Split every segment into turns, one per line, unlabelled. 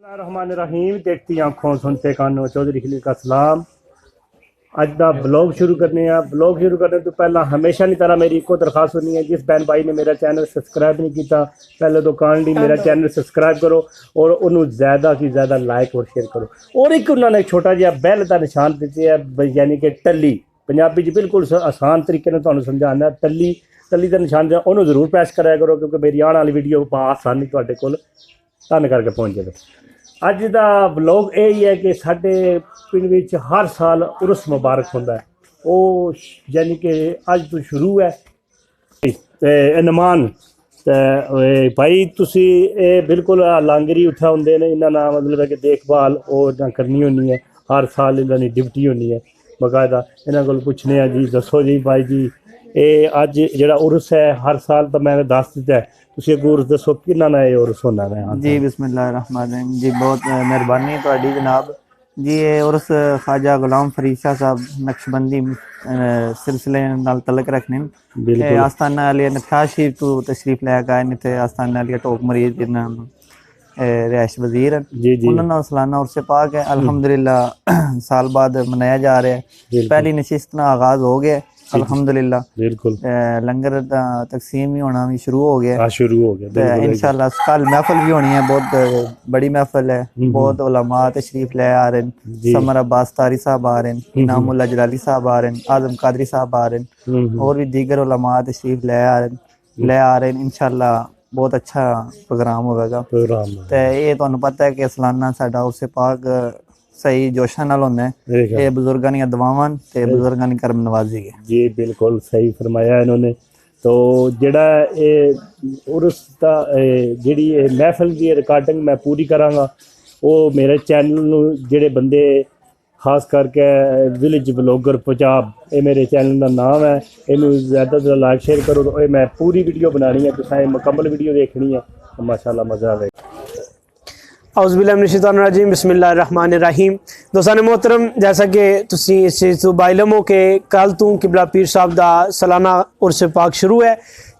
रहमान देखती आंखों सुनते कानों चौधरी खलील का सलाम। अज का ब्लॉग शुरू करने ब्लॉग शुरू करने तो पहला हमेशा नहीं तरह मेरी एको दरखास्त होनी है, जिस बहन भाई ने मेरा चैनल सब्सक्राइब नहीं किया पहले तो काइंडली मेरा चैनल सब्सक्राइब करो और उन्होंने ज़्यादा से ज़्यादा लाइक और शेयर करो। और एक उन्होंने छोटा जिहा बैल का निशान दिते है, यानी कि टली पंजाबी बिल्कुल आसान तरीके तुहानूं समझाना। टली टली का निशान उन्होंने जरूर प्रेस कराया करो, क्योंकि मेरी आने वाली वीडियो आसानी तुहाडे कोल धन करके पहुँच जाए। अज का ब्लॉग यही है कि साढ़े पिंड विच हर साल उर्स मुबारक होंदा है, वो यानी कि अज तो शुरू है। इनमान भाई तुसी बिल्कुल लांगरी उठा होंगे ने, इन्होंने ना मतलब है कि देखभाल और करनी होनी है, हर साल इन्होंने ड्यूटी होनी है बकायदा। इन्होंने को पुछने जी दसो जी भाई जी ये अज जो उर्स है हर साल तो मैंने दस दिता है, उर्स दसो कि उर्स होना है
जी। बिस्मिल्लाहिर्रहमानिर्रहीम जी, बहुत मेहरबानी थोड़ी जनाब जी। ये उर्स ख्वाजा गुलाम फरीद शाह साहब नक्शबंदी सिलसिले नाल तलक रखने आस्थाना अली नथा शरीफ तो तशरीफ लैके आए ने। आस्थाना अली टॉप मरीज रिहायश वजीर उन्होंने सालाना उर्स पाक है अल्हम्दुलिल्लाह साल बाद मनाया जा रहा है। पहली नशिस्त ना आगाज हो गया अल्हम्दुलिल्लाह, बिल्कुल लंगर तकसीम भी होना भी शुरू हो गया इंशाल्लाह। कल महफिल भी होनी है, बहुत बड़ी महफिल है, बहुत उलमा तशरीफ ले आ रहे हैं। समर अब्बास तारी साहब आ रहे हैं, इनामुल्लाह जलाली साहब आ रहे हैं, आजम कादरी साहब आ रहे हैं और भी दीगर उलमा तशरीफ ले आ रहे हैं इंशाल्लाह। बहुत अच्छा प्रोग्राम होगा। तो ये तुहानू पता है कि सालाना साडा उर्स पाक सही जोशा नाल होंदा है। ये बुजुर्गां दी दुआवां ते बुजुर्गां दी करम नवाजी है
जी, बिल्कुल सही फरमाया इन्होंने। तो जेड़ा उर्स दा जेड़ी महफिल की रिकॉर्डिंग मैं पूरी करांगा, वो मेरे चैनल नूं जेड़े बंदे खास करके विलेज ब्लॉगर पंजाब, ये मेरे चैनल का नाम है, इनू ज़्यादा से लाइक शेयर करो। तो मैं पूरी वीडियो बनानी है, तुसां मुकम्मल वीडियो देखनी है, माशाअल्लाह मज़ा आवे।
औज़ुबिल्लाहिमिनश्शैतानिर्रजीम बिस्मिल्लाहिर्रहमानिर्रहीम। दोस्तान मोहतरम, जैसा कि तुसी इस चीज़ तो बाइलम हो के कल तू किबला पीर साहब का सालाना उर्स पाक शुरू है।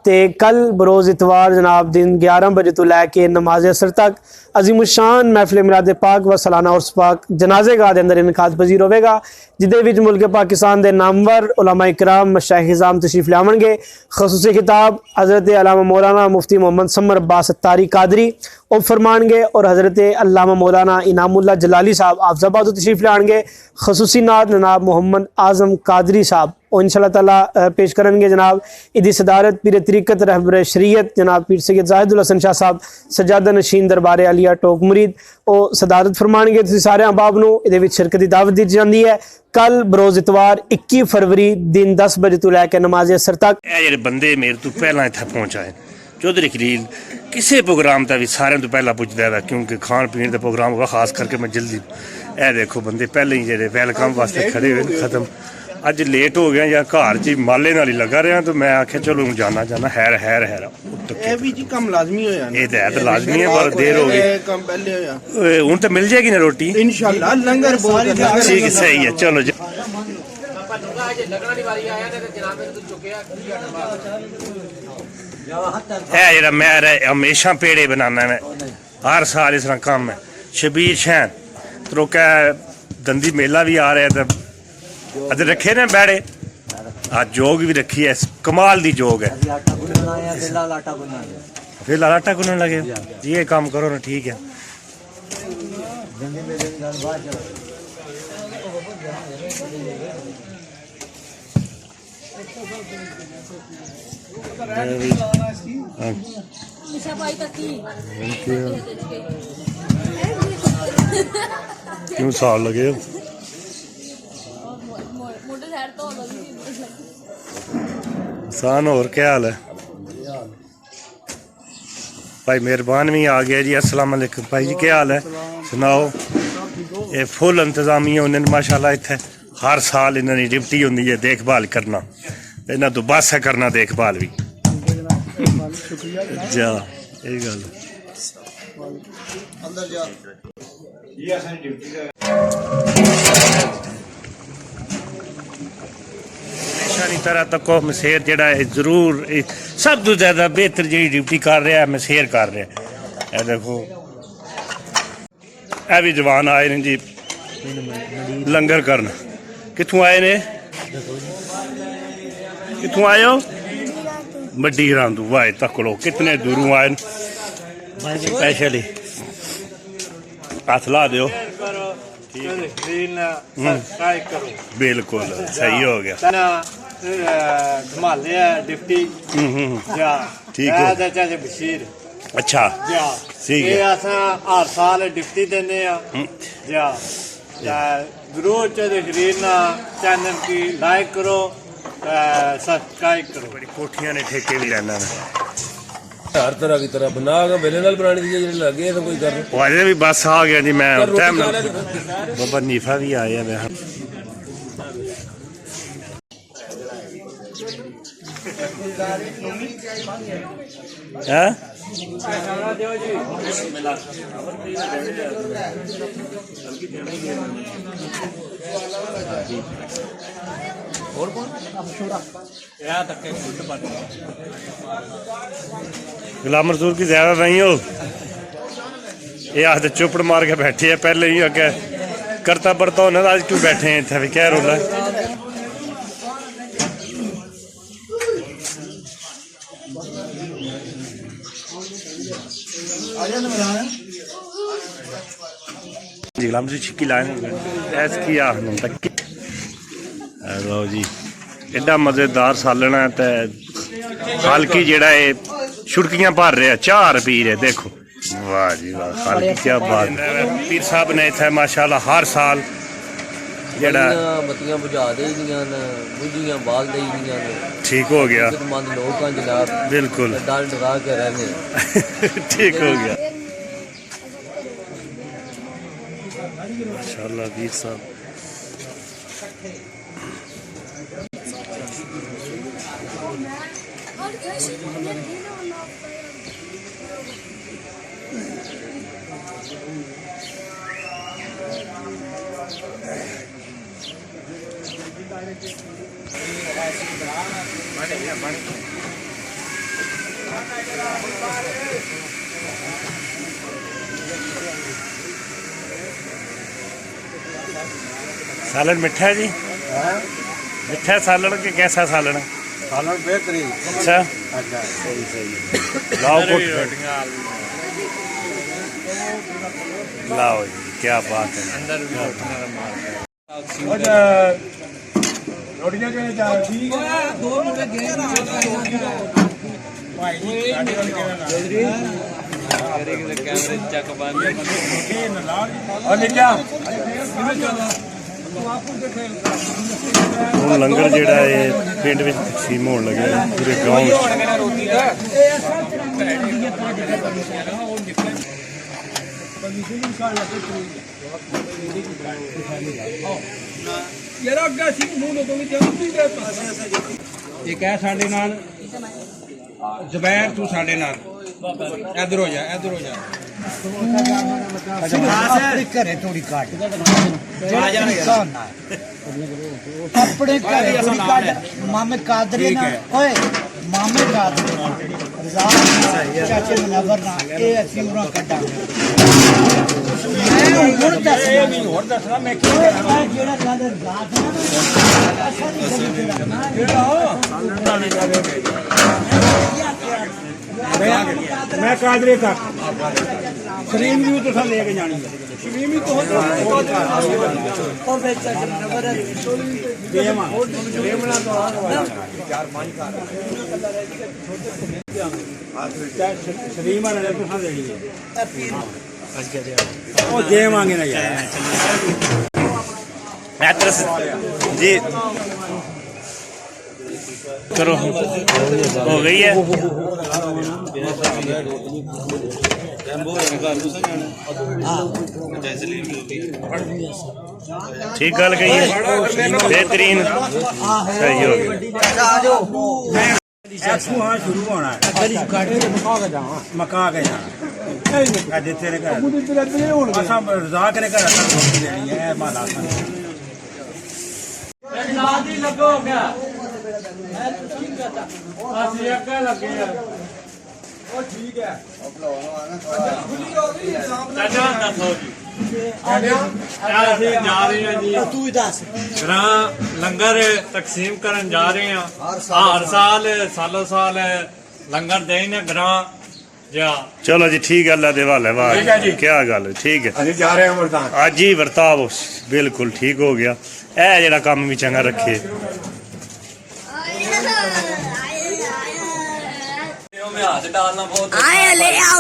तो कल बरोज़ इतवार जनाब दिन 11 बजे तो लैके नमाज असर तक अजीमुशान महफिल मिलाद पाक व सालाना उर्स पाक जनाजे गाह के अंदर इनकाद पजीर होगा, जिदे विच मुल्क पाकिस्तान के नामवर उलमा इकराम मशाइख इज़ाम तशरीफ लावणगे। खसूसी खिताब हज़रत अल्लामा मौलाना मुफ्ती मोहम्मद समर अब्बास अत्तारी कादरी वो फरमानगे और हज़रत अल्लामा मौलाना इनामुल्लाह जलाली साहब आफजाबाद तशरीफ लाएंगे। खसूसी नात जनाब मोहम्मद आज़म कादरी साहब और इंशाअल्लाह ताला पेश करेंगे। जनाब इदी सदारत पीर तरीक़त रहबर शरीयत जनाब पीर सैयद जाहिदुल हसन शाह साहब सजादा नशीन दरबार अलिया टोक मुरीद और सदारत फरमाएंगे। तुसीं सारे अहबाब नूं इहदे विच शिरकत दी दावत दी जांदी है। कल बरोज़ इतवार 21 फरवरी दिन 10 बजे तो लैके नमाज असर तक
ये बंदे मेरे तो पहला इत्थे पहुँचाए चौधरी खलील किसी प्रोग्राम का भी सारे तो पहला पुछदा है, क्योंकि खान पीन का प्रोग्राम होगा खास करके मैं जल्दी ए देखो बंदे पहले ही जेडे वेलकम वास्ते खड़े हुए खत्म। अज लेट हो गया या घर च माले नाल ही लगा रहा, तो मैं आख्या चलो जाना जाना हैर हैर हैर
कम लाजमी हो जाना,
ये तो लाजमी है, पर देर हो गई। हूँ तो मिल जाएगी ना रोटी
इंशाल्लाह, लंगर
ठीक है, सही है। चलो है जरा मैं हमेशा पेड़े बनाना मैं हर साल इस तरह काम है। शबीर शहन त्रोका दंदी मेला भी आ रहा है, तो अज रखे ने बैड़े आज जोग भी रखी है, कमाल दी जोग है। फिर आटा गुनन लगे, ये काम करो ना, ठीक है। क्यों साल लगे आसान, और क्या हाल है भाई? मेहरबान भी आ गया जी, अस्सलाम वालेकुम भाई जी, क्या हाल है? सुनाओ। ये फुल इंतजामिया उन्होंने माशाल्लाह इत्थे हर साल इन्होंने ड्यूटी होंगी है देखभाल करना, इन्हों तो बस है करना देखभाल भी जा यही गल हमेशा तरह तक मसेर जड़ा जरूर सब तो ज्यादा बेहतर जी ड्यूटी कर रहा है, मसेर कर रहा है। देखो ਇਹ ਵੀ ਜਵਾਨ ਆਏ ਨੇ ਜੀ ਲੰਗਰ ਕਰਨ। ਕਿੱਥੋਂ ਆਏ ਨੇ? ਕਿੱਥੋਂ ਆਏ ਹੋ? ਵੱਡੀ ਹੀਰਾਂ ਤੋਂ। ਵਾਹ ਤੱਕ ਲੋ ਕਿਤਨੇ ਦੂਰੋਂ ਆਏ ਨੇ ਸਪੈਸ਼ਲੀ। ਹੱਥ ਲਾ ਦਿਓ। बिल्कुल सही हो गया।
डिप्टी
ठीक है।
बशीर
अच्छा ठीक है।
हर साल डिप्टी देने जरूर चैनल की लाइक करो, सब्सक्राइब करो।
बड़ी कोठियां ने ठेके भी रहना है।
हर तरह की तरह बना के मेरे नाल बनाने दी जेड़े लगे तो कोई कर
वाजे भी बस आ गया जी। मैं टाइम बाबा नीफा भी आया मैं हैं
और कौन
गुलाम रसूल की ज्यादा नहीं हो। ये आखते चुपड़ मार के बैठे है। पहले ही अगे करता पड़ता होना आज क्यों बैठे हैं इतने? क्या रोला जी? गुलाम रसूल छिक्की लाए ऐसी लो जी। एडा मजेदार सालना है तो खालकी जेड़ा है छुटकियां भर रहा, चार पी रहे। देखो वाह जी वाह, खालकी क्या बात। पीर साहब ने इतना माशाल्लाह हर साल जेड़ा
बत्तियां बुझा देदियां ने, बुझियां बाल देदियां ने।
ठीक हो गया।
मंद लोकां जनाब
बिल्कुल
डर डरा के रहने।
ठीक हो गया माशाल्लाह पीर साहब। सालन मिठा है जी? मिठा सालन के कैसा सालन?
सालन बेहतरीन।
अच्छा सही सही। लाओ लाओ जी, क्या बात है। ਹੁਣ ਲੰਗਰ ਜਿਹੜਾ ਹੈ ਪਿੰਡ ਵਿੱਚ ਤਕਸੀਮ ਹੋਣ ਲੱਗਿਆ ਪੂਰੇ ਗਾਂਵ ਵਿੱਚ।
एक है साढ़े नाल जुबैर तू साढ़े नाल इधर हो जा, इधर हो जा।
घरे थोड़ी काट अपने घरे थोड़ी काट। मामे कादरे ना ओए मामे कादरे ना चाचे मुनव्वर ना ए ਅਸੀਂ ਉਹਨਾਂ ਕੱਢਾਂਗੇ। मैं ਹੁਣ ਦੱਸਣਾ ਮੈਂ ਕੀ ਕਰਾਂ। ਜਿਹੜਾ ਕਾਦਰ ਰਾਤ
मैं कादरे तक सलीम भी तो लेके जानी है। सलीम भी तो सलीम ने तो देनी है जे मांगे ना यार
जी करो हो गई है। ठीक गल गई है, बेहतरीन सही हो गया।
शुरू होना है मका के जाना जिथे ने घर रजाक ने घर देनी है माला ठीक है।
ਅਸੀਂ ਜਾ ਰਹੇ ਹਾਂ ਜੀ
ਤੂੰ ਹੀ ਦੱਸ
ਗ੍ਰਾਂ ਲੰਗਰ ਤਕਸੀਮ ਕਰਨ ਜਾ ਰਹੇ ਹਾਂ ਹਰ ਸਾਲ ਸਾਲੋ ਸਾਲ ਲੰਗਰ ਦੇਣੇ ਗ੍ਰਾਂ ਜਾ
चलो जी ठीक है, अल्लाह दे हवाले वाह क्या गल है, ठीक है
ਅਸੀਂ ਜਾ ਰਹੇ ਹਾਂ ਮੁਲਤਾਨ
आज ही बर्ताव बिल्कुल ठीक हो गया। ए जेड़ा काम भी चंगा रखे।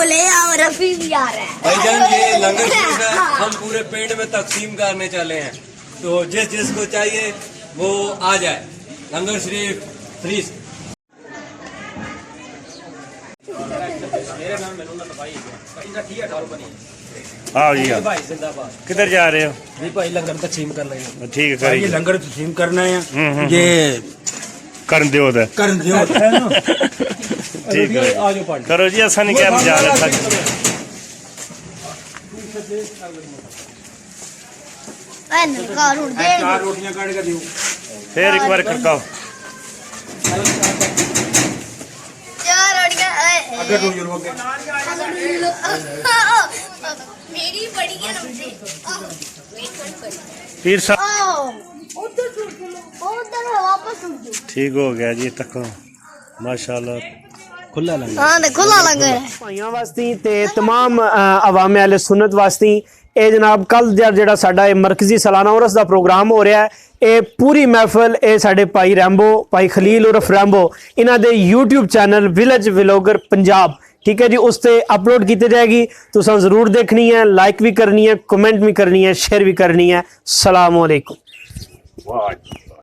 ले आओ रफी भी आ रहा है
भाईजान ये लंगर शरीफ है, हम पूरे पेड़ में तकसीम करने चले हैं, तो जिस जिसको चाहिए वो आ जाए। लंगर शरीफ फ्री।
आओ जी आओ। किधर जा रहे हो?
ਜੀ ਭਾਈ ਲੰਗਰ ਤਕਸੀਮ ਕਰ ਰਹੇ ਹਾਂ
ठीक है
ਭਾਈ
करिए
ਲੰਗਰ ਤਕਸੀਮ ਕਰਨਾ ਹੈ ये
कर दियो उधर।
ਕਰਨ ਦਿਓ
ठीक है करो जी, ऐसा नहीं क्या जा रहा था।
ਚਾਰ ਰੋਟੀਆਂ ਕੱਢ ਕੇ ਦਿਓ
फिर एक बार खड़काओ।
ਅੱਗੇ ਤੋਂ ਜਰੂਰ ਅੱਗੇ
मेरी बड़ी है
पीर साहब
उधर वापस
ठीक हो गया जी, तक माशाल्लाह
ਖੁੱਲਾ ਲੰਗਰ
हाँ खुला लंगर है
ਭਾਈਆਂ ਵਾਸਤੇ ਤੇ तमाम ਅਵਾਮ ਅਹਿਲ ਸੁਨਨਤ ਵਾਸਤੇ ਇਹ ਜਨਾਬ ਕੱਲ ਜਿਹੜਾ ਸਾਡਾ ਇਹ ਮਰਕਜ਼ੀ ਸਾਲਾਨਾ ਉਰਸ ਦਾ ਪ੍ਰੋਗਰਾਮ ਹੋ ਰਿਹਾ ਹੈ, ਇਹ ਪੂਰੀ ਮਹਿਫਲ ਇਹ ਸਾਡੇ ਭਾਈ ਰੈਂਬੋ, ਭਾਈ ਖਲੀਲ ਉਰਫ ਰੈਂਬੋ, ਇਹਨਾਂ ਦੇ YouTube channel village vlogger Punjab, ठीक है जी, उस पर अपलोड की जाएगी। तुसा जरूर देखनी है, लाइक भी करनी है, कमेंट भी करनी है, शेयर भी करनी है। अस्सलाम वालेकुम।
वाह।